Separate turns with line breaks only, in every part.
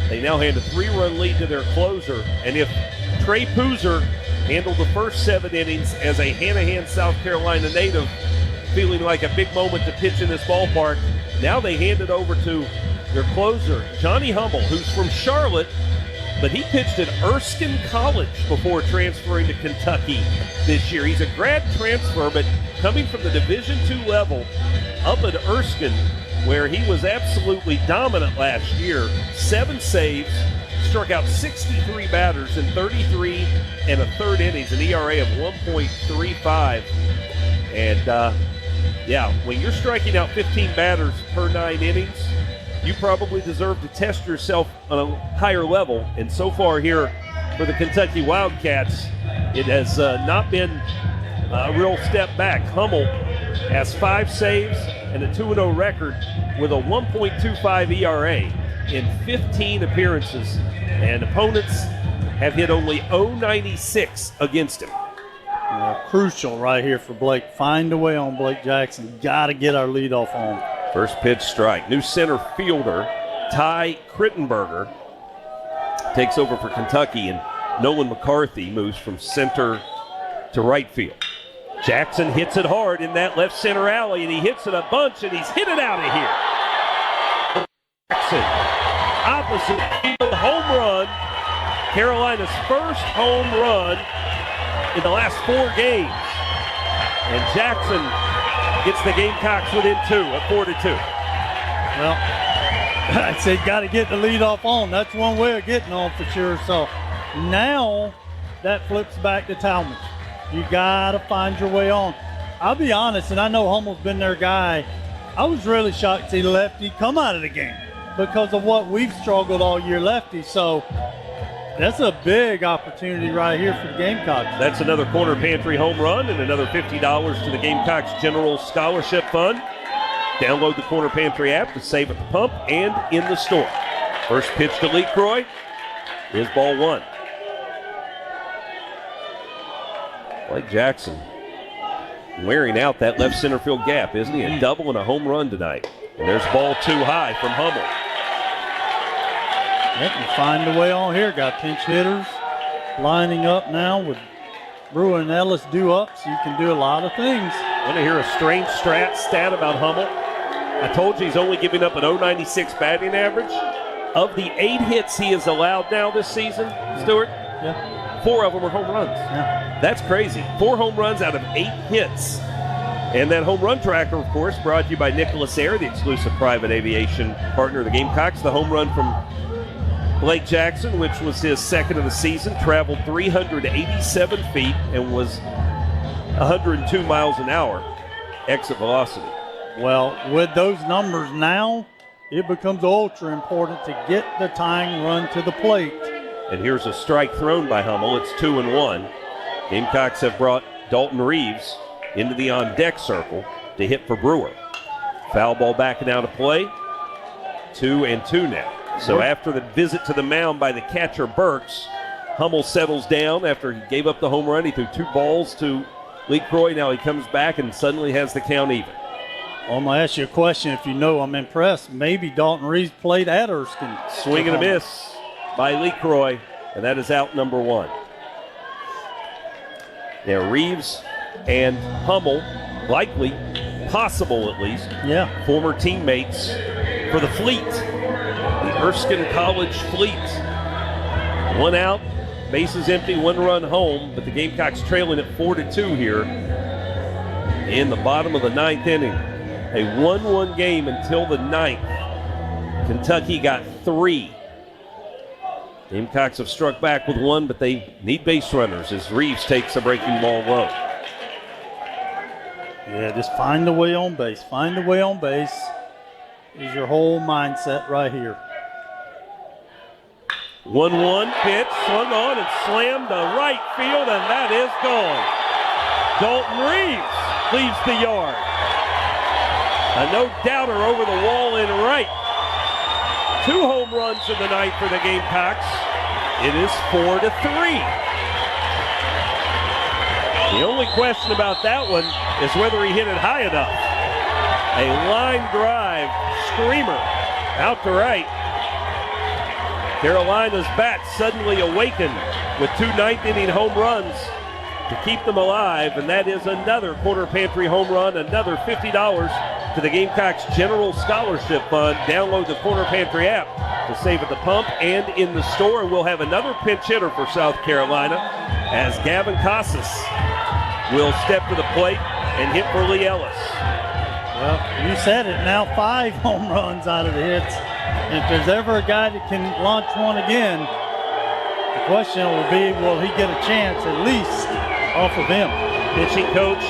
They now hand a 3-run lead to their closer. And if Trey Poozer handled the first 7 innings as a Hanahan, South Carolina native, feeling like a big moment to pitch in this ballpark, now they hand it over to their closer, Johnny Hummel, who's from Charlotte, but he pitched at Erskine College before transferring to Kentucky this year. He's a grad transfer, but coming from the Division II level up at Erskine, where he was absolutely dominant last year. 7 saves, struck out 63 batters in 33 and a third innings, an ERA of 1.35. And when you're striking out 15 batters per 9 innings, you probably deserve to test yourself on a higher level. And so far here for the Kentucky Wildcats, it has not been a real step back. Hummel has 5 saves and a 2-0 record with a 1.25 ERA in 15 appearances. And opponents have hit only .096 against him.
Crucial right here for Blake. Find a way on Blake Jackson. Got to get our leadoff on.
First pitch strike. New center fielder, Ty Krittenberger, takes over for Kentucky, and Nolan McCarthy moves from center to right field. Jackson hits it hard in that left center alley, and he hits it a bunch, and he's hit it out of here. Jackson, opposite field home run. Carolina's first home run in the last 4 games. And Jackson gets the Gamecocks within 2 at 4-2.
Well, I said got to get the leadoff on. That's one way of getting on for sure. So now that flips back to Talmadge. You got to find your way on. I'll be honest, and I know Hummel's been their guy. I was really shocked to see lefty come out of the game because of what we've struggled all year lefty. So that's a big opportunity right here for the Gamecocks.
That's another corner pantry home run and another $50 to the Gamecocks General Scholarship Fund. Download the Corner Pantry app to save at the pump and in the store. First pitch to LeCroy is ball 1. Blake Jackson wearing out that left center field gap, isn't he? A double and a home run tonight. And there's ball 2 high from Hummel.
Yep, and find a way on here. Got pinch hitters lining up now with Brewer and Ellis due up, so you can do a lot of things.
Want to hear a strange stat about Hummel? I told you he's only giving up an .096 batting average. Of the 8 hits he has allowed now this season, Stuart, 4 of them are home runs.
Yeah.
That's crazy. 4 home runs out of 8 hits. And that home run tracker, of course, brought to you by Nicholas Air, the exclusive private aviation partner of the Gamecocks. The home run from Blake Jackson, which was his second of the season, traveled 387 feet and was 102 miles an hour exit velocity.
Well, with those numbers now, it becomes ultra important to get the tying run to the plate.
And here's a strike thrown by Hummel. It's 2-1. Gamecocks have brought Dalton Reeves into the on-deck circle to hit for Brewer. Foul ball backing out of play. 2-2 now. So after the visit to the mound by the catcher Burks, Hummel settles down after he gave up the home run. He threw 2 balls to LeCroy. Now he comes back and suddenly has the count even.
Well, I'm going to ask you a question. If you know, I'm impressed. Maybe Dalton Reeves played at Erskine.
Swing and a miss by LeCroy, and that is out number 1. Now Reeves and Hummel, likely, possible at least, former teammates for the Fleet. The Erskine College Fleet. 1 out, bases empty, 1 run home, but the Gamecocks trailing at 4-2 here in the bottom of the 9th inning. A 1-1 game until the 9th. Kentucky got 3. Gamecocks have struck back with 1, but they need base runners as Reeves takes a breaking ball low.
Yeah, just find a way on base. Find a way on base is your whole mindset right here.
1-1 pitch, swung on and slammed to right field, and that is gone. Dalton Reeves leaves the yard. A no-doubter over the wall in right. 2 home runs in the night for the Gamecocks. It is 4-3. The only question about that one is whether he hit it high enough. A line drive screamer out to right. Carolina's bats suddenly awaken with 2 ninth-inning home runs to keep them alive, and that is another Corner Pantry home run, another $50 to the Gamecocks General Scholarship Fund. Download the Corner Pantry app to save at the pump and in the store. We'll have another pinch hitter for South Carolina as Gavin Casas will step to the plate and hit for Lee Ellis.
Well, you said it, now 5 home runs out of the hits. And if there's ever a guy that can launch one again, the question will be, will he get a chance at least off of him?
Pitching coach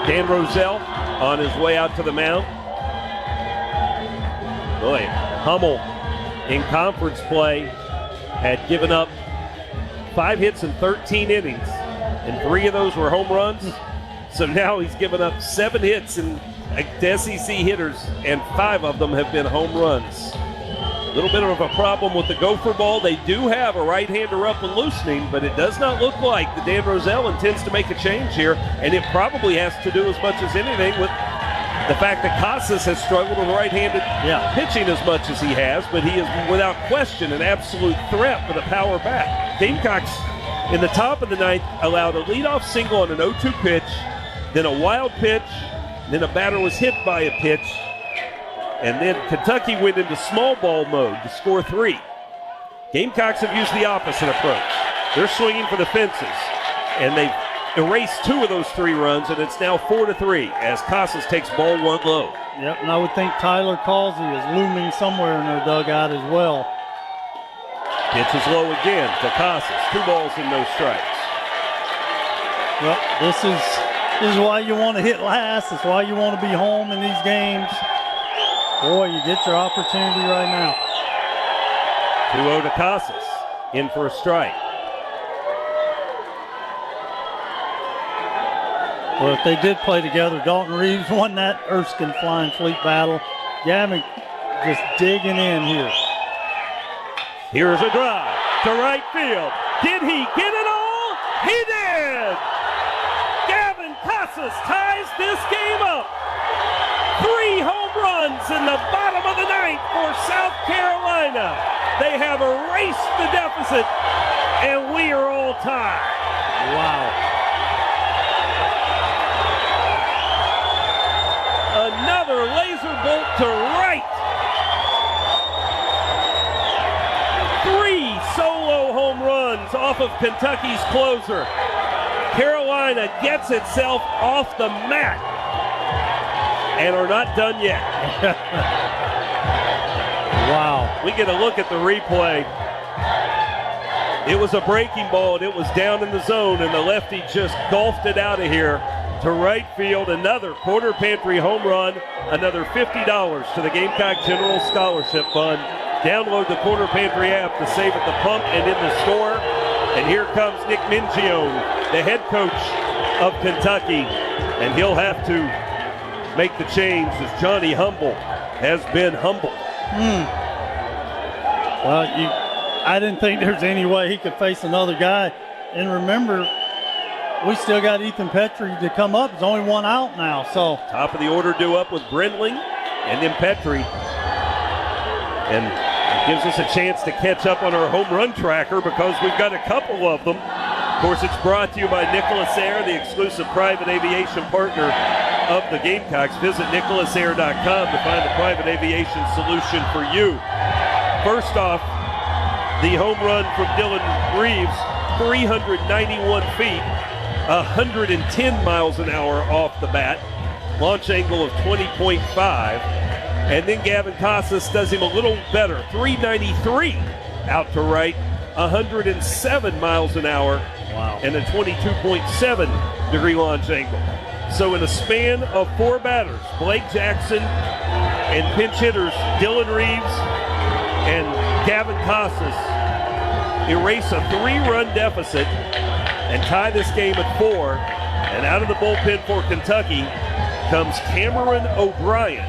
Dan Roselle on his way out to the mound. Boy, Hummel in conference play had given up 5 hits in 13 innings, and 3 of those were home runs. So now he's given up 7 hits to SEC hitters, and 5 of them have been home runs. A little bit of a problem with the gopher ball. They do have a right-hander up and loosening, but it does not look like the Dan Roselle intends to make a change here, and it probably has to do as much as anything with the fact that Casas has struggled with right-handed pitching as much as he has, but he is without question an absolute threat with a power bat. Gamecocks in the top of the 9th allowed a leadoff single on an 0-2 pitch, then a wild pitch, then a batter was hit by a pitch, and then Kentucky went into small ball mode to score 3. Gamecocks have used the opposite approach. They're swinging for the fences, and they've erased 2 of those 3 runs, and it's now 4-3 as Casas takes ball 1 low.
Yep, and I would think Tyler Causey is looming somewhere in their dugout as well.
Pitch is low again to Casas. 2 balls and no strikes.
Well, this is why you want to hit last. It's why you want to be home in these games. Boy, you get your opportunity right now.
2-0 to Casas. In for a strike.
Well, if they did play together, Dalton Reeves won that Erskine Flying Fleet battle. Gavin just digging in here.
Here's a drive to right field. Did he get it all? He did! Gavin Casas ties this game up. 3 home runs in the bottom of the 9th for South Carolina. They have erased the deficit, and we are all tied.
Wow.
Another laser bolt to right. 3 solo home runs off of Kentucky's closer. Carolina gets itself off the mat and are not done yet.
Wow.
We get a look at the replay. It was a breaking ball, and it was down in the zone, and the lefty just golfed it out of here to right field. Another Corner Pantry home run, another $50 to the Gamecock General Scholarship Fund. Download the Corner Pantry app to save at the pump and in the store. And here comes Nick Mingione, the head coach of Kentucky, and he'll have to make the change as Johnny Humble has been humbled.
Well, I didn't think there's any way he could face another guy. And remember, we still got Ethan Petrie to come up. There's only 1 out now. So
top of the order due up with Brindling and then Petrie. And it gives us a chance to catch up on our home run tracker because we've got a couple of them. Of course, it's brought to you by Nicholas Air, the exclusive private aviation partner of the Gamecocks. Visit nicholasair.com to find the private aviation solution for you. First off, the home run from Dalton Reeves, 391 feet, 110 miles an hour off the bat, launch angle of 20.5. And then Gavin Casas does him a little better, 393 out to right, 107 miles an hour, and a 22.7 degree launch angle. So in a span of 4 batters, Blake Jackson and pinch hitters Dalton Reeves and Gavin Casas erase a 3-run deficit and tie this game at 4. And out of the bullpen for Kentucky comes Cameron O'Brien,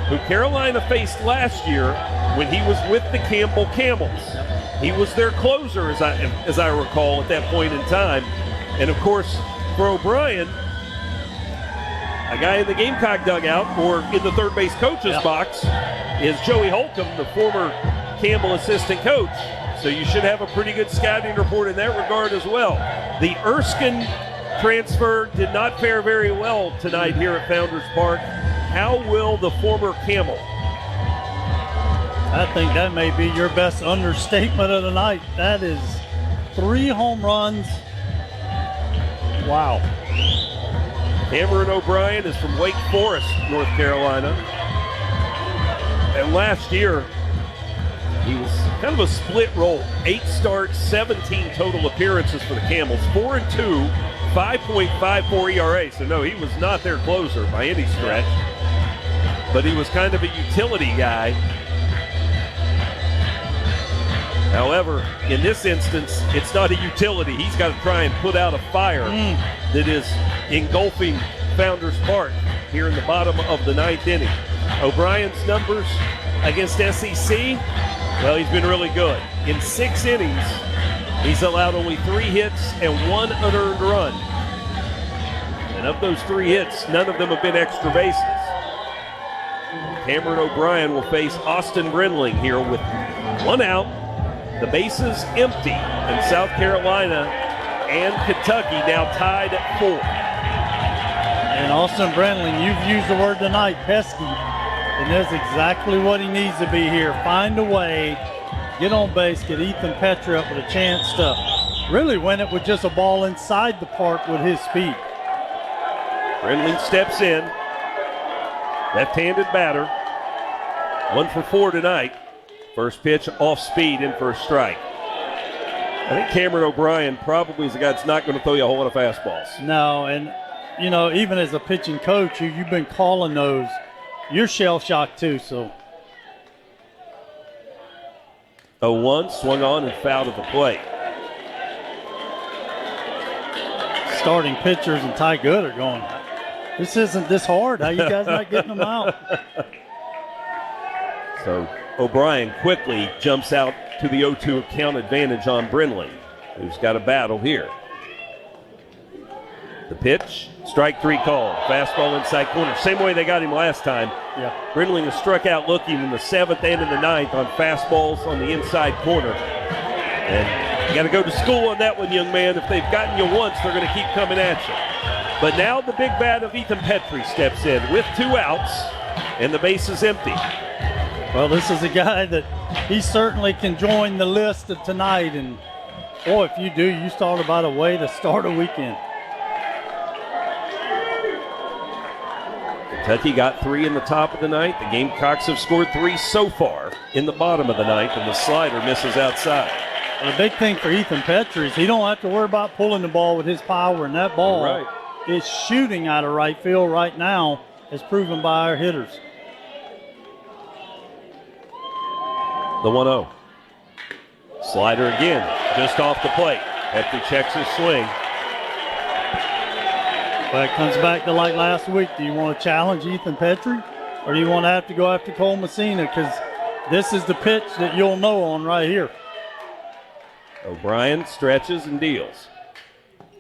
who Carolina faced last year when he was with the Campbell Camels. He was their closer, as I recall, at that point in time. And of course, for O'Brien, a guy in the Gamecock dugout or in the third base coach's box is Joey Holcomb, the former Campbell, assistant coach. So you should have a pretty good scouting report in that regard as well. The Erskine transfer did not fare very well tonight here at Founders Park. How will the former Camel?
I think that may be your best understatement of the night. That is 3 home runs. Wow.
Homerun O'Brien is from Wake Forest, North Carolina. And last year, he was kind of a split role. 8 starts, 17 total appearances for the Camels. 4-2, 5.54 ERA. So no, he was not their closer by any stretch. But he was kind of a utility guy. However, in this instance, it's not a utility. He's got to try and put out a fire that is engulfing Founders Park here in the bottom of the 9th inning. O'Brien's numbers against SEC, well, he's been really good. In 6 innings, he's allowed only 3 hits and 1 unearned run. And of those 3 hits, none of them have been extra bases. Homerun O'Brien will face Austin Brindling here with 1 out. The bases empty, and South Carolina and Kentucky now tied at 4.
And Austin Brindling, you've used the word tonight, pesky, and that's exactly what he needs to be here. Find a way, get on base, get Ethan Petrie up with a chance to really win it with just a ball inside the park with his speed.
Brindling steps in, left-handed batter, 1 for 4 tonight. First pitch off speed in for a strike. I think Homerun O'Brien probably is the guy that's not going to throw you a whole lot of fastballs.
No, and, you know, even as a pitching coach, you've been calling those. You're shell-shocked too, so.
0-1, swung on and fouled at the plate.
Starting pitchers and Ty Good are going, this isn't this hard. How you guys not getting them out?
So O'Brien quickly jumps out to the 0-2 count advantage on Brindling, who's got a battle here. The pitch, strike 3 call, fastball inside corner. Same way they got him last time.
Yeah.
Brindling has struck out looking in the 7th and in the 9th on fastballs on the inside corner. And you got to go to school on that one, young man. If they've gotten you once, they're going to keep coming at you. But now the big bat of Ethan Petrie steps in with 2 outs, and the base is empty.
Well, this is a guy that he certainly can join the list of tonight. And, boy, if you do, you start about a way to start a weekend.
Kentucky got 3 in the top of the 9th. The Gamecocks have scored 3 so far in the bottom of the 9th, and the slider misses outside.
And the big thing for Ethan Petrie is he don't have to worry about pulling the ball with his power, and that ball is shooting out of right field right now, as proven by our hitters.
The 1-0. Slider again, just off the plate. Petrie checks his swing.
But it comes back to like last week. Do you want to challenge Ethan Petrie, or do you want to have to go after Cole Messina? Because this is the pitch that you'll know on right here.
O'Brien stretches and deals.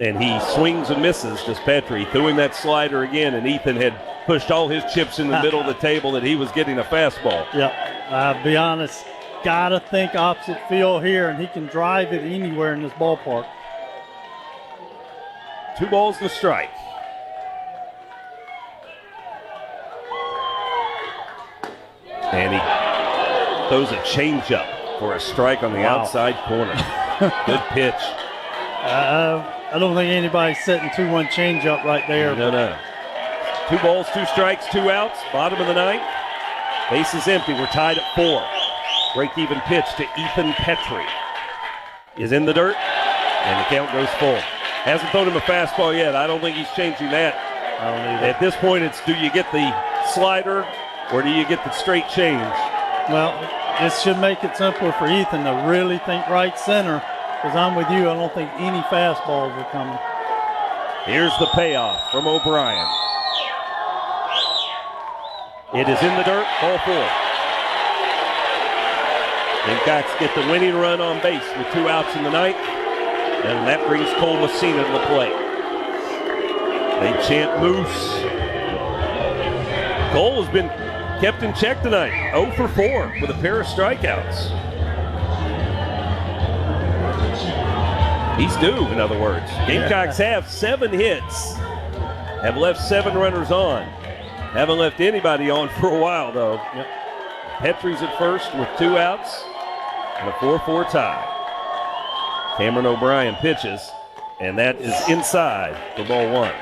And he swings and misses, just Petrie. Threw him that slider again, and Ethan had pushed all his chips in the middle of the table that he was getting a fastball.
Yeah, be honest. Got to think opposite field here, and he can drive it anywhere in this ballpark.
2 balls to strike. And he throws a changeup for a strike on the outside corner. Good pitch.
I don't think anybody's setting 2-1 changeup right there.
No. 2 balls, 2 strikes, 2 outs. Bottom of the 9th. Base is empty. We're tied at 4. Break-even pitch to Ethan Petrie. Is in the dirt, and the count goes full. Hasn't thrown him a fastball yet. I don't think he's changing that.
I don't either.
At this point, it's do you get the slider or do you get the straight change?
Well, this should make it simpler for Ethan to really think right center, because I'm with you. I don't think any fastballs are coming.
Here's the payoff from O'Brien. It is in the dirt, ball 4. Gamecocks get the winning run on base with 2 outs in the 9th, and that brings Cole Messina to the plate. They chant Moose. Cole has been kept in check tonight, 0 for 4 with a pair of strikeouts. He's due, in other words. Gamecocks have 7 hits, have left 7 runners on. Haven't left anybody on for a while, though.
Yep.
Petrie's at first with 2 outs and a 4-4 tie. Cameron O'Brien pitches, and that is inside for ball 1.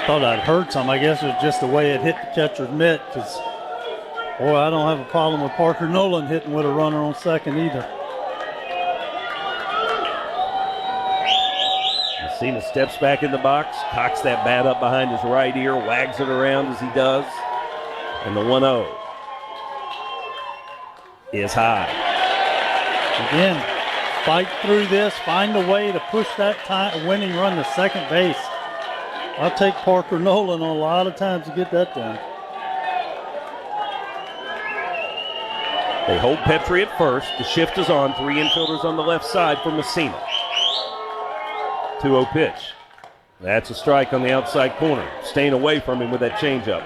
Thought I'd heard some. I guess it was just the way it hit the catcher's mitt, because, boy, I don't have a problem with Parker Nolan hitting with a runner on second either.
Messina steps back in the box, cocks that bat up behind his right ear, wags it around as he does, and the 1-0 is high.
Again, fight through this, find a way to push that winning run to second base. I'll take Parker Nolan on a lot of times to get that done.
They hold Petrie at first. The shift is on. 3 infielders on the left side for Messina. 2-0 pitch. That's a strike on the outside corner. Staying away from him with that changeup.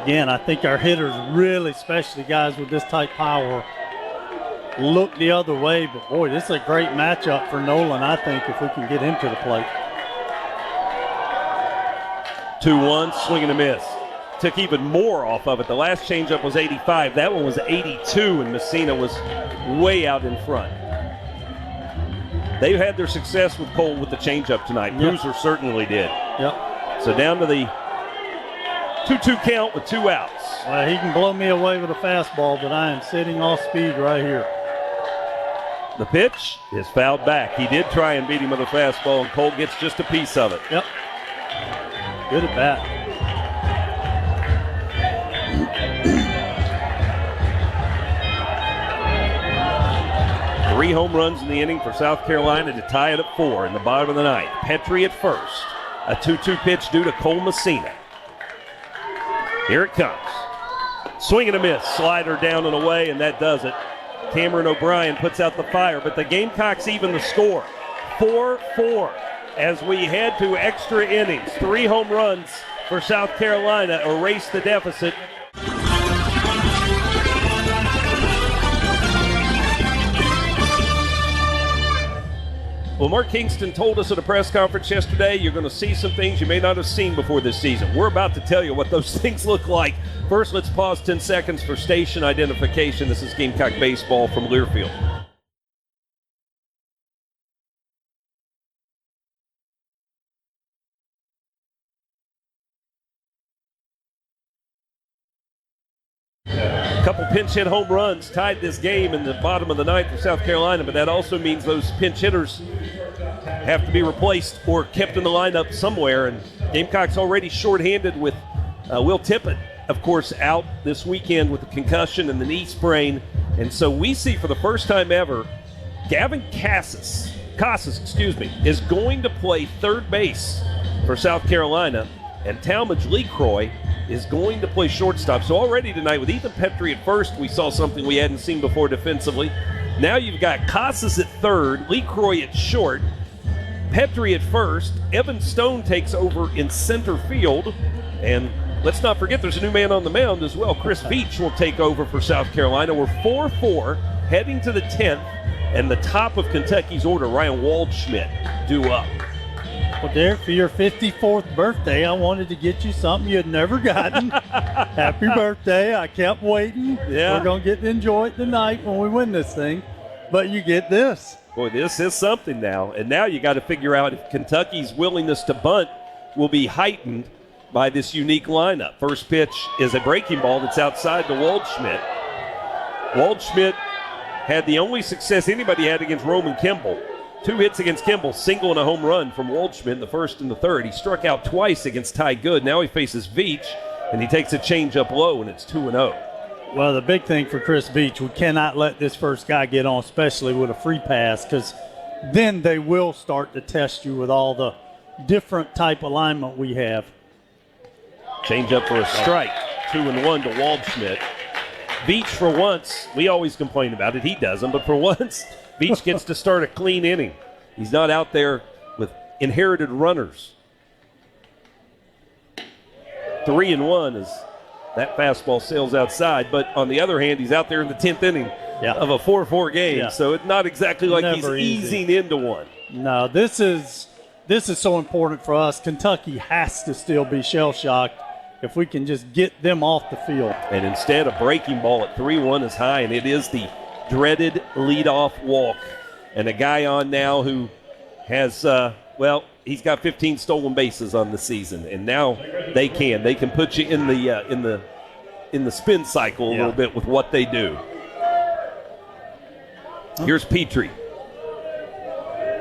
Again, I think our hitters really, especially guys with this type power, look the other way. But, boy, this is a great matchup for Nolan, I think, if we can get him to the plate.
2-1, swing and a miss. Took even more off of it. The last changeup was 85. That one was 82, and Messina was way out in front. They've had their success with Cole with the changeup tonight.
Yep.
Boozer certainly did.
Yep.
So down to the 2-2 count with 2 outs.
Well, he can blow me away with a fastball, but I am sitting off speed right here.
The pitch is fouled back. He did try and beat him with a fastball, and Cole gets just a piece of it.
Yep. Good at bat.
Three home runs in the inning for South Carolina to tie it at 4 in the bottom of the ninth. Petrie at first. A 2-2 pitch due to Cole Messina. Here it comes. Swing and a miss. Slider down and away, and that does it. Cameron O'Brien puts out the fire, but the Gamecocks even the score. 4-4 as we head to extra innings. 3 home runs for South Carolina erase the deficit. Well, Mark Kingston told us at a press conference yesterday, you're going to see some things you may not have seen before this season. We're about to tell you what those things look like. First, let's pause 10 seconds for station identification. This is Gamecock Baseball from Learfield. A couple pinch hit home runs tied this game in the bottom of the ninth for South Carolina, but that also means those pinch hitters have to be replaced or kept in the lineup somewhere. And Gamecocks already shorthanded with Will Tippett, of course, out this weekend with a concussion and the knee sprain. And so we see for the first time ever, Gavin Casas, is going to play third base for South Carolina, and Talmadge LeCroy is going to play shortstop. So already tonight with Ethan Petrie at first, we saw something we hadn't seen before defensively. Now you've got Casas at third, LeCroy at short, Petrie at first. Evan Stone takes over in center field. And let's not forget there's a new man on the mound as well. Chris Beach will take over for South Carolina. We're 4-4 heading to the 10th. And the top of Kentucky's order, Ryan Waldschmidt, due up.
Well, Derek, for your 54th birthday, I wanted to get you something you had never gotten. Happy birthday. I kept waiting.
Yeah.
We're going to get to enjoy it tonight when we win this thing. But you get this.
Boy, this is something now. And now you got to figure out if Kentucky's willingness to bunt will be heightened by this unique lineup. First pitch is a breaking ball that's outside to Waldschmidt. Waldschmidt had the only success anybody had against Roman Kimball. 2 hits against Kimball, single and a home run from Waldschmidt in the first and the third. He struck out twice against Ty Good. Now he faces Veach, and he takes a changeup low, and it's 2-0.
Well, the big thing for Chris Beach, we cannot let this first guy get on, especially with a free pass, because then they will start to test you with all the different type alignment we have.
Changeup for a strike. 2-1 to Waldschmidt. Veach, for once, we always complain about it. He doesn't, but for once, Veach gets to start a clean inning. He's not out there with inherited runners. 3-1 as that fastball sails outside. But on the other hand, he's out there in the 10th inning of a 4-4 game.
Yeah.
So it's not exactly like
Never
he's
easy.
easing into one.
No, this is so important for us. Kentucky has to still be shell-shocked if we can just get them off the field.
And instead, a breaking ball at 3-1 is high, and it is the dreaded leadoff walk. And a guy on now who has, he's got 15 stolen bases on the season, and now they can put you in the spin cycle a little bit with what they do. Here's Petrie.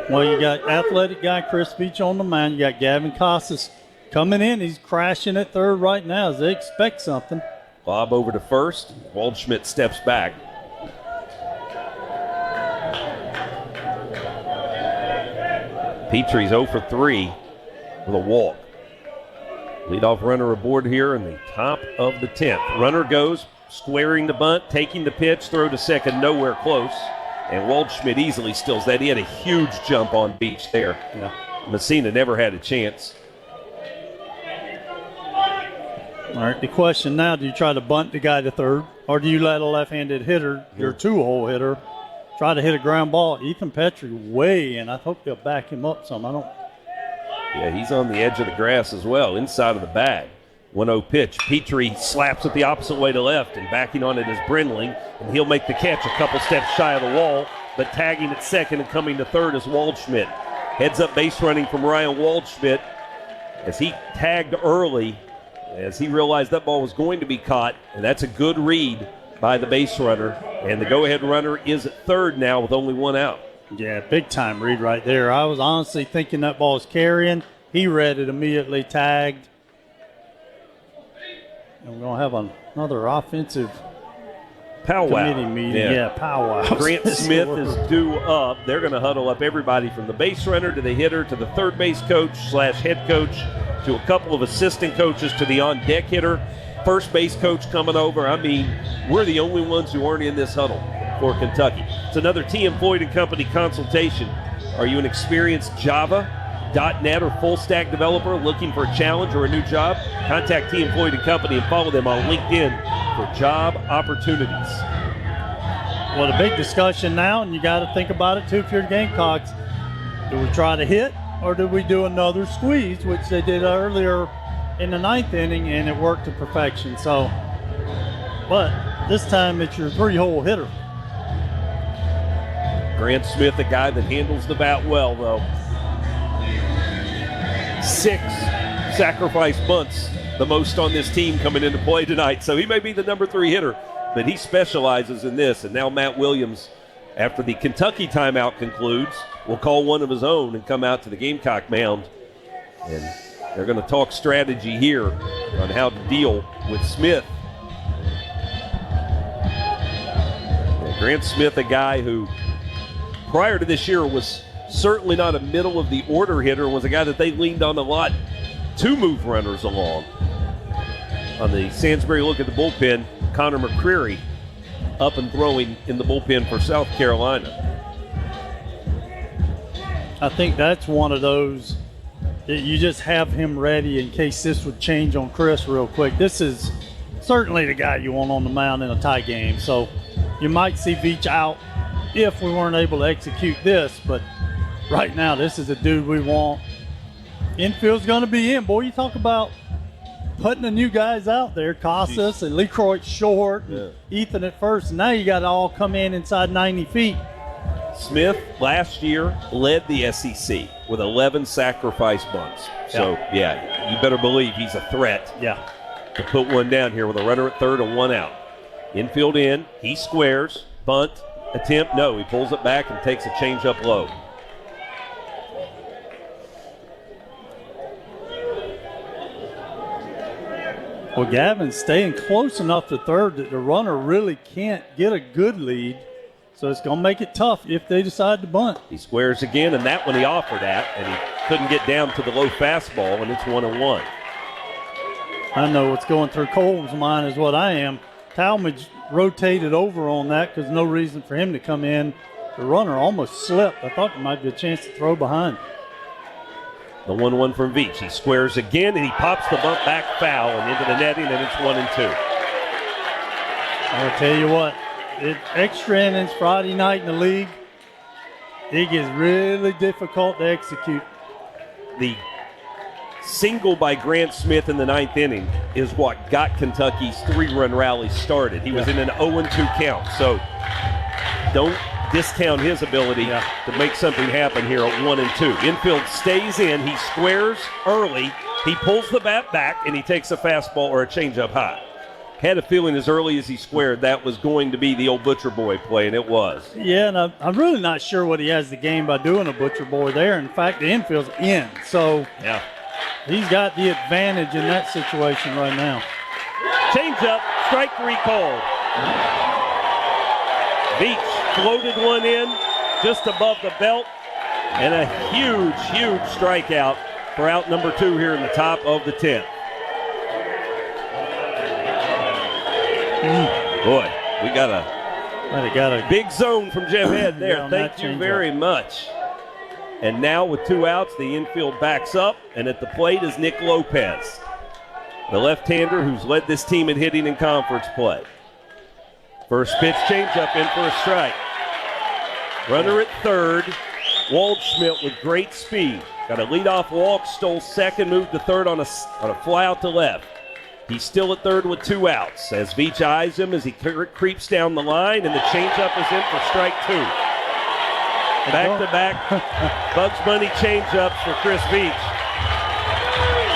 Well, you got athletic guy Chris Beach on the mound. You got Gavin Casas coming in. He's crashing at third right now as they expect something.
Bob over to first. Waldschmidt steps back. Petrie's 0 for 3 with a walk. Leadoff runner aboard here in the top of the 10th. Runner goes, squaring the bunt, taking the pitch, throw to second, nowhere close. And Waldschmidt easily stills that. He had a huge jump on Beach there.
Yeah.
Messina never had a chance.
All right, the question now, do you try to bunt the guy to third, or do you let a left-handed hitter, your two-hole hitter, try to hit a ground ball? Ethan Petrie way in. I hope they'll back him up some.
Yeah, he's on the edge of the grass as well, inside of the bag. 1-0 pitch. Petrie slaps it the opposite way to left, and backing on it is Brindling, and he'll make the catch a couple steps shy of the wall, but tagging at second and coming to third is Waldschmidt. Heads up base running from Ryan Waldschmidt as he tagged early, as he realized that ball was going to be caught, and that's a good read by the base runner. And the go-ahead runner is at third now with only one out.
Yeah, big-time read right there. I was honestly thinking that ball was carrying. He read it immediately, tagged. And we're going to have another offensive committee meeting. Yeah, powwow.
Grant Smith is due up. They're going to huddle up everybody from the base runner to the hitter to the third base coach / head coach to a couple of assistant coaches to the on-deck hitter. First base coach coming over. I mean, we're the only ones who aren't in this huddle for Kentucky. It's another T.M. Floyd & Company consultation. Are you an experienced Java, .NET, or full-stack developer looking for a challenge or a new job? Contact T.M. Floyd & Company and follow them on LinkedIn for job opportunities.
Well, the big discussion now, and you got to think about it too if you're the Gamecocks, do we try to hit or do we do another squeeze, which they did earlier in the ninth inning, and it worked to perfection. So, but this time it's your three-hole hitter.
Grant Smith, a guy that handles the bat well, though. 6 sacrifice bunts, the most on this team coming into play tonight. So he may be the number 3 hitter, but he specializes in this. And now Matt Williams, after the Kentucky timeout concludes, will call one of his own and come out to the Gamecock mound. And they're going to talk strategy here on how to deal with Smith. Yeah, Grant Smith, a guy who prior to this year was certainly not a middle of the order hitter, was a guy that they leaned on a lot to move runners along. On the Sainsbury look at the bullpen, Connor McCreary up and throwing in the bullpen for South Carolina.
I think that's one of those that you just have him ready in case this would change on Chris real quick. This is certainly the guy you want on the mound in a tie game. So you might see Veach out if we weren't able to execute this, but right now this is the dude we want. Infield's going to be in. Boy, you talk about putting the new guys out there, Casas and LeCroy short, and Ethan at first. Now you got to all come in inside 90 feet.
Smith last year led the SEC with 11 sacrifice bunts. So, yeah, you better believe he's a threat to put one down here with a runner at third and one out. Infield in, he squares, bunt, attempt, no. He pulls it back and takes a changeup low.
Well, Gavin's staying close enough to third that the runner really can't get a good lead. So it's going to make it tough if they decide to bunt.
He squares again, and that one he offered at, and he couldn't get down to the low fastball, and it's 1-1.
I know what's going through Cole's mind is what I am. Talmadge rotated over on that because no reason for him to come in. The runner almost slipped. I thought there might be a chance to throw behind.
The 1-1 from Veach. He squares again, and he pops the bunt back foul and into the netting, and it's 1-2.
I'll tell you what, Extra innings Friday night in the league, it gets really difficult to execute.
The single by Grant Smith in the 9th inning is what got Kentucky's 3-run rally started. He was in an 0-2 count, so don't discount his ability to make something happen here at 1-2. Infield stays in. He squares early. He pulls the bat back, and he takes a fastball or a changeup high. Had a feeling as early as he squared that was going to be the old Butcher Boy play, and it was.
Yeah, and I'm really not sure what he has the game by doing a Butcher Boy there. In fact, the infield's in, so he's got the advantage in that situation right now.
Changeup, strike 3 called. Veach floated one in just above the belt, and a huge strikeout for out number 2 here in the top of the 10th. Boy, we got a big zone from Jeff Head there. Thank you very much. And now with 2 outs, the infield backs up, and at the plate is Nick Lopez, the left-hander who's led this team in hitting in conference play. First pitch changeup in for a strike. Runner at third, Waldschmidt with great speed. Got a leadoff walk, stole second, moved to third on a fly out to left. He's still at third with 2 outs as Veach eyes him as he creeps down the line, and the changeup is in for strike 2. Back-to-back Bugs Bunny changeups for Chris Veach.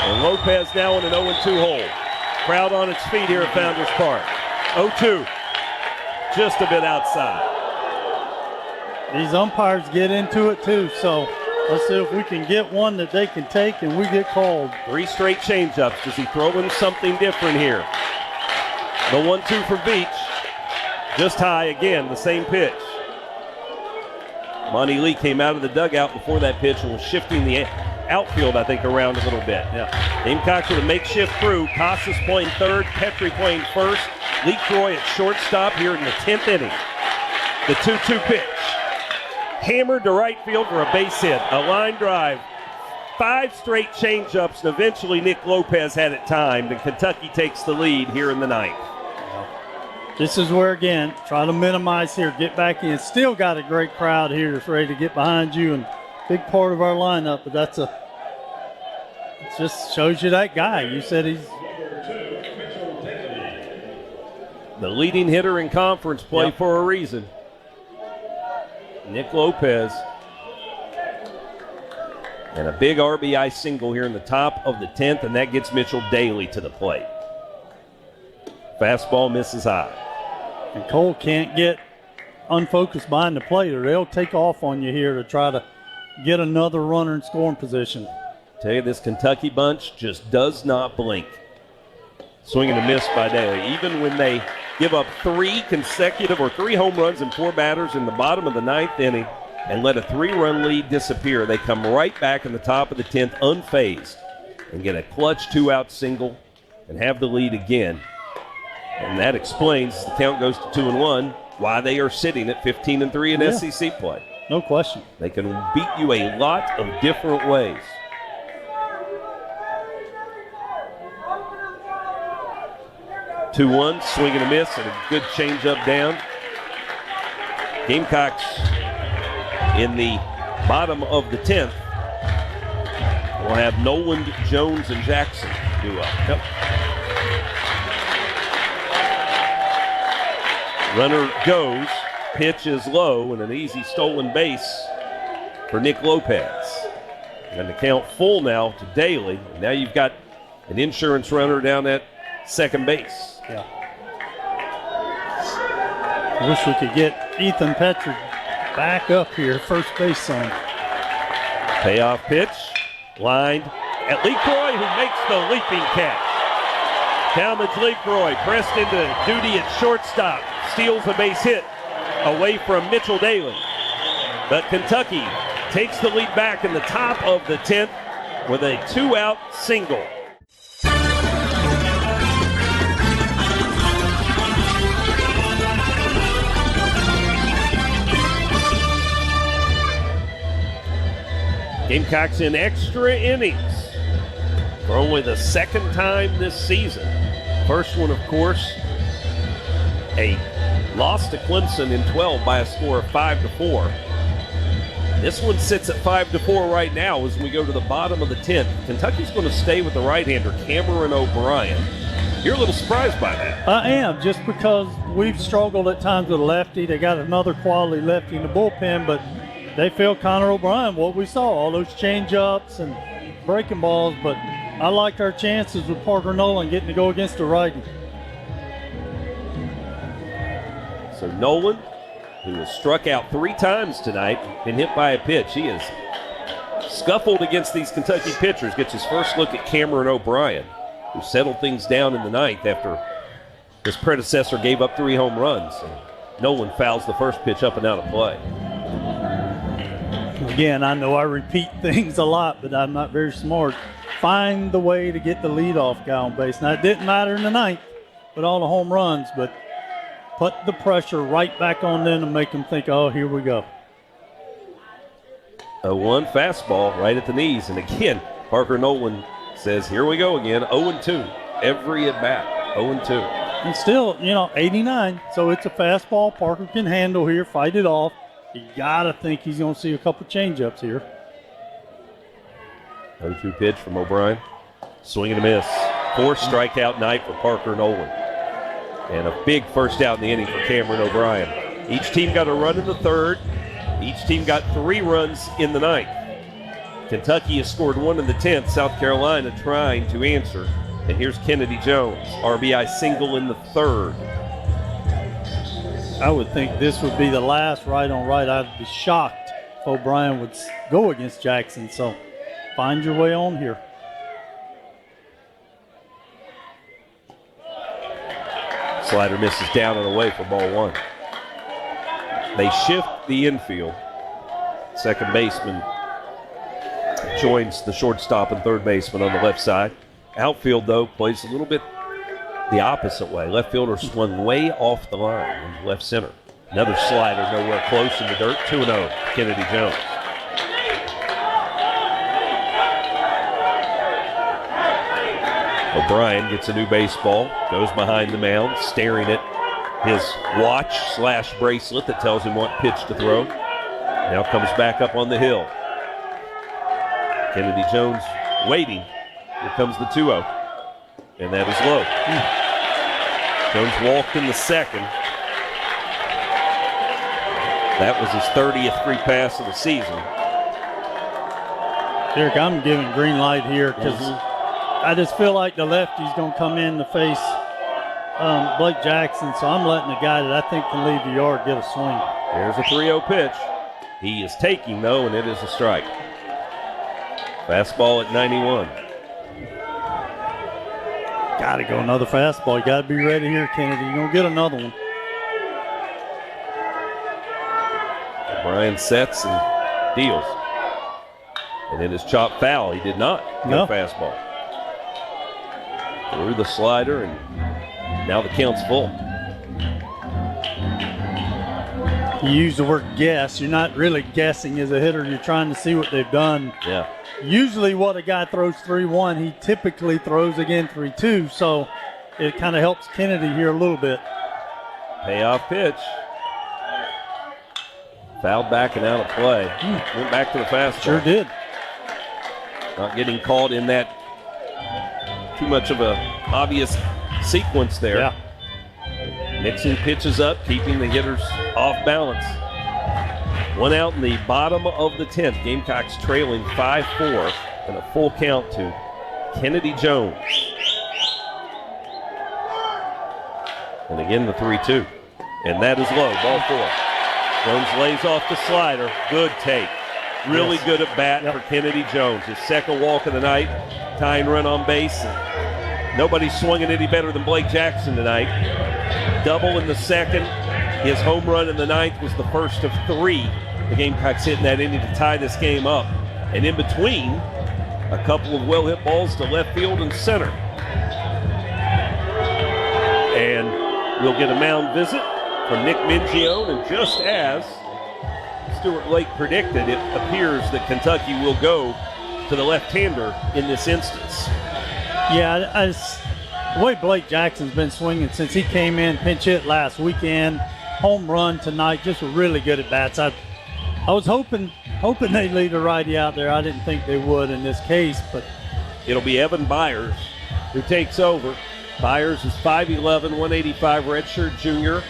And Lopez now in an 0-2 hole. Crowd on its feet here at Founders Park. 0-2, just a bit outside.
These umpires get into it too, so let's see if we can get one that they can take and we get called. 3
straight changeups. Does he throw in something different here? The 1-2 for Veach. Just high again, the same pitch. Monty Lee came out of the dugout before that pitch and was shifting the outfield, I think, around a little bit. Gamecocks with a makeshift crew. Casas playing third, Petrie playing first. LeCroy at shortstop here in the 10th inning. The 2-2 pitch. Hammered to right field for a base hit. A line drive. 5 straight changeups, and eventually Nick Lopez had it timed, and Kentucky takes the lead here in the 9th.
This is where, again, try to minimize here, get back in. Still got a great crowd here that's ready to get behind you, and big part of our lineup, but it just shows you that guy. You said he's
the leading hitter in conference play for a reason. Nick Lopez. And a big RBI single here in the top of the 10th, and that gets Mitchell Daly to the plate. Fastball misses high.
And Cole can't get unfocused behind the plate, or they'll take off on you here to try to get another runner in scoring position.
Tell you, this Kentucky bunch just does not blink. Swing and a miss by Daly. Even when they give up 3 home runs and 4 batters in the bottom of the 9th inning and let a 3-run lead disappear, they come right back in the top of the 10th unfazed and get a clutch 2-out single and have the lead again. And that explains, the count goes to 2-1, why they are sitting at 15-3 in SEC play.
No question.
They can beat you a lot of different ways. Two-one, swing and a miss, and a good changeup down. Gamecocks in the bottom of the 10th will have Noland, Jones, and Jackson due up. Runner goes, pitch is low, and an easy stolen base for Nick Lopez. And the count full now to Daly. Now you've got an insurance runner down at second base.
I wish we could get Ethan Petrie back up here, first base zone.
Payoff pitch, lined at LeCroy, who makes the leaping catch. Talmadge LeCroy pressed into duty at shortstop, steals a base hit away from Mitchell Daly. But Kentucky takes the lead back in the top of the 10th with a 2-out single. Gamecocks in extra innings for only the second time this season. First one, of course, a lost to Clemson in 12 by a score of 5-4. This one sits at 5-4 right now as we go to the bottom of the 10th. Kentucky's going to stay with the right-hander, Cameron O'Brien. You're a little surprised by that.
I am, just because we've struggled at times with a lefty. They got another quality lefty in the bullpen, but they failed Connor O'Brien, what we saw, all those change-ups and breaking balls. But I liked our chances with Parker Nolan getting to go against the righty.
So Nolan, who has struck out 3 times tonight, been hit by a pitch. He has scuffled against these Kentucky pitchers, gets his first look at Cameron O'Brien, who settled things down in the 9th after his predecessor gave up 3 home runs. And Nolan fouls the first pitch up and out of play.
Again, I know I repeat things a lot, but I'm not very smart. Find the way to get the leadoff guy on base. Now, it didn't matter in the 9th with all the home runs, but put the pressure right back on them and make them think, oh, here we go.
0-1 fastball right at the knees. And again, Parker Nolan says, here we go again, 0-2. Every at bat, 0-2.
And still, 89, so it's a fastball Parker can handle here, fight it off. You got to think he's going to see a couple changeups here.
0-2 pitch from O'Brien. Swing and a miss. 4th strikeout night for Parker Nolan. And a big first out in the inning for Cameron O'Brien. Each team got a run in the 3rd. Each team got 3 runs in the 9th. Kentucky has scored 1 in the 10th. South Carolina trying to answer. And here's Kennedy Jones. RBI single in the 3rd.
I would think this would be the last right on right. I'd be shocked if O'Brien would go against Jackson. So find your way on here.
Slider misses down and away for ball 1. They shift the infield. Second baseman joins the shortstop and third baseman on the left side. Outfield, though, plays a little bit the opposite way. Left fielder swung way off the line into left center. Another slider nowhere close in the dirt. 2-0, Kennedy Jones. O'Brien gets a new baseball, goes behind the mound, staring at his watch/bracelet that tells him what pitch to throw. Now comes back up on the hill. Kennedy Jones waiting. Here comes the 2-0, and that is low. Jones walked in the 2nd. That was his 30th free pass of the season.
Derek, I'm giving green light here because I just feel like the lefty's going to come in to face Blake Jackson, so I'm letting the guy that I think can leave the yard get a swing.
There's a 3-0 pitch. He is taking, though, and it is a strike. Fastball at 91.
Got to go another fastball. You got to be ready here, Kennedy. You're going to get another one.
O'Brien sets and deals. And then his chop foul. He did not get a fastball. Threw the slider, and now the count's full.
You use the word guess. You're not really guessing as a hitter. You're trying to see what they've done.
Yeah.
Usually what a guy throws 3-1, he typically throws again 3-2, so it kind of helps Kennedy here a little bit.
Payoff pitch. Fouled back and out of play. Went back to the fastball.
Sure did.
Not getting caught in that too much of a obvious sequence there.
Yeah.
Mixing pitches up, keeping the hitters off balance. 1 out in the bottom of the 10th. Gamecocks trailing 5-4 and a full count to Kennedy Jones. And again the 3-2. And that is low, ball 4. Jones lays off the slider. Good take. Really good at bat for Kennedy Jones. His 2nd walk of the night. Tying run on base. And nobody's swinging any better than Blake Jackson tonight. Double in the 2nd. His home run in the 9th was the first of 3 the Gamecocks hit in that inning to tie this game up. And in between, a couple of well-hit balls to left field and center. And we'll get a mound visit from Nick Mingione. And just as Stuart Lake predicted, it appears that Kentucky will go to the left-hander in this instance.
Yeah, the way Blake Jackson's been swinging since he came in, pinch hit last weekend, home run tonight. Just really good at bats. I was hoping they'd leave a righty out there. I didn't think they would in this case, but
it'll be Evan Byers who takes over. Byers is 5'11", 185, redshirt junior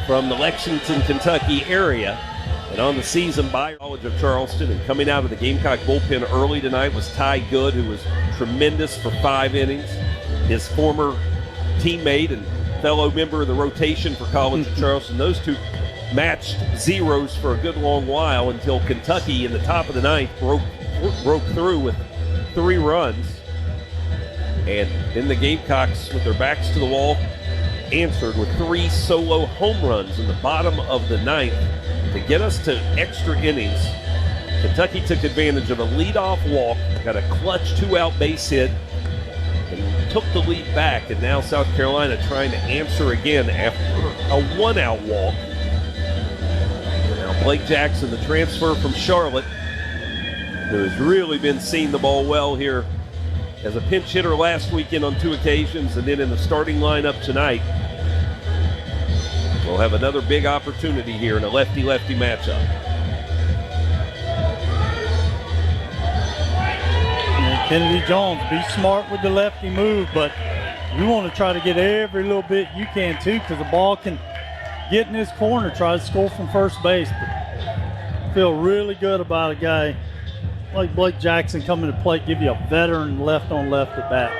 from the Lexington, Kentucky area. And on the season, Byers, College of Charleston, and coming out of the Gamecock bullpen early tonight was Ty Good, who was tremendous for 5 innings. His former teammate and fellow member of the rotation for College of Charleston. Those two matched zeros for a good long while until Kentucky in the top of the ninth broke through with 3 runs. And then the Gamecocks, with their backs to the wall, answered with 3 solo home runs in the bottom of the ninth to get us to extra innings. Kentucky took advantage of a leadoff walk, got a clutch 2-out base hit, and took the lead back. And now South Carolina trying to answer again after a 1-out walk. Now Blake Jackson, the transfer from Charlotte, who has really been seeing the ball well here as a pinch hitter last weekend on 2 occasions, and then in the starting lineup tonight. We'll have another big opportunity here in a lefty-lefty matchup.
And Kennedy Jones, be smart with the lefty move, but you want to try to get every little bit you can too, because the ball can get in his corner, try to score from first base. But I feel really good about a guy like Blake Jackson coming to play, give you a veteran left on left at bat.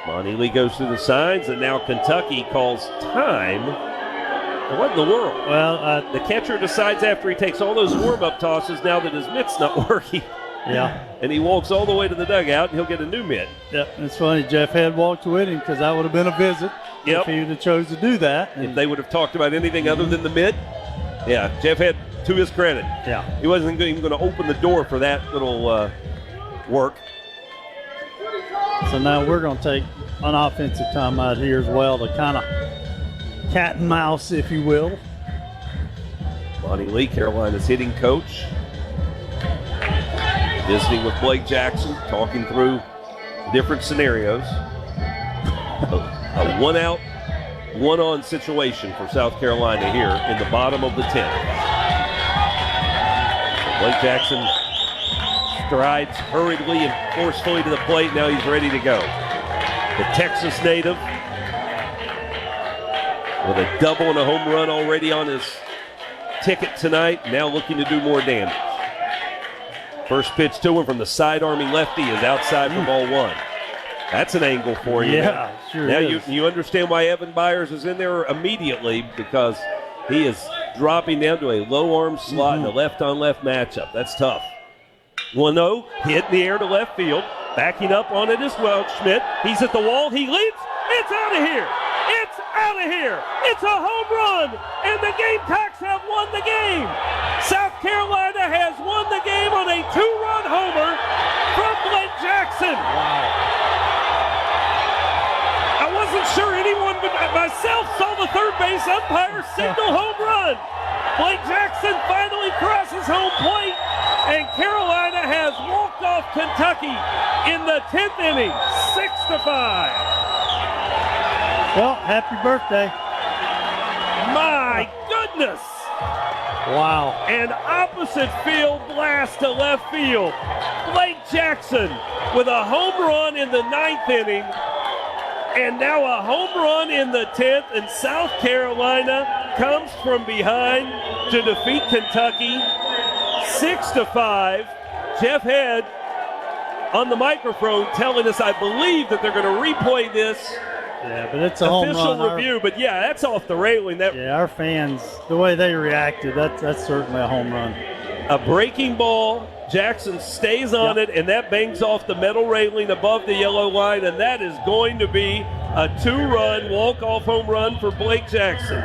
Monty Lee goes through the signs, and now Kentucky calls time. What in the world?
Well,
the catcher decides after he takes all those warm-up tosses now that his mitt's not working.
Yeah.
And he walks all the way to the dugout, and he'll get a new mitt.
Yep, it's funny. Jeff had walked with him because that would have been a visit if he would have chose to do that.
If they would have talked about anything other than the mitt, yeah, Jeff had, to his credit, he wasn't even going to open the door for that little work.
So now we're going to take an offensive timeout here as well to kind of cat and mouse, if you will.
Monty Lee, Carolina's hitting coach, visiting with Blake Jackson, talking through different scenarios. A 1-out, 1-on situation for South Carolina here in the bottom of the 10th. Blake Jackson strides hurriedly and forcefully to the plate. Now he's ready to go. The Texas native with a double and a home run already on his ticket tonight, now looking to do more damage. First pitch to him from the side-arming lefty is outside for ball 1. That's an angle for you.
Yeah, sure
now
is.
you understand why Evan Byers is in there immediately, because he is dropping down to a low arm slot in a left-on-left matchup. That's tough. 1-0, hit in the air to left field. Backing up on it as well, Schmidt. He's at the wall. He leaps. It's out of here. It's out of here. It's a home run, and the Gamecocks have won the game. South Carolina has won the game on a 2-run homer from Blake Jackson.
Wow.
I wasn't sure anyone but myself saw the third base umpire signal home run. Blake Jackson finally crosses home plate, and Carolina has walked off Kentucky in the 10th inning, 6-5.
Well, happy birthday.
My goodness.
Wow.
An opposite field blast to left field. Blake Jackson with a home run in the 9th inning, and now a home run in the 10th, and South Carolina comes from behind to defeat Kentucky 6-5. Jeff Head on the microphone telling us, I believe, that they're going to replay this.
Yeah, but it's a home run.
Official review, but yeah, that's off the railing.
Our fans, the way they reacted, that's certainly a home run.
A breaking ball. Jackson stays on it, and that bangs off the metal railing above the yellow line, and that is going to be a 2-run walk-off home run for Blake Jackson.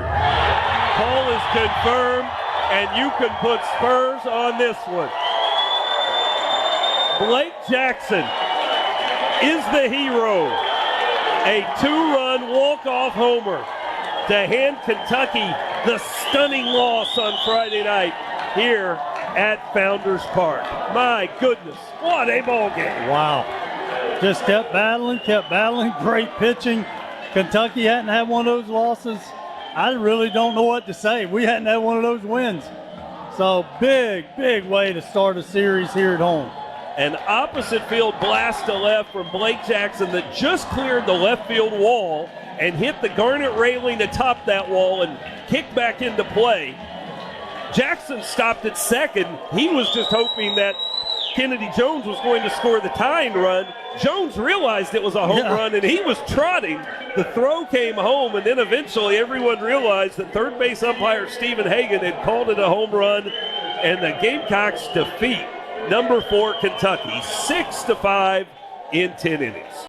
Call is confirmed, and you can put spurs on this one. Blake Jackson is the hero. A 2-run walk-off homer to hand Kentucky the stunning loss on Friday night here at Founders Park. My goodness, what a ball game.
Wow. Just kept battling, great pitching. Kentucky hadn't had one of those losses, I really don't know what to say. We hadn't had one of those wins. So big way to start a series here at home.
An opposite field blast to left from Blake Jackson that just cleared the left field wall and hit the garnet railing atop that wall and kicked back into play. Jackson stopped at second. He was just hoping that Kennedy Jones was going to score the tying run. Jones realized it was a home run, and he was trotting. The throw came home, and then eventually everyone realized that third base umpire Stephen Hagan had called it a home run, and the Gamecocks defeat number 4 Kentucky 6-5 in 10 innings.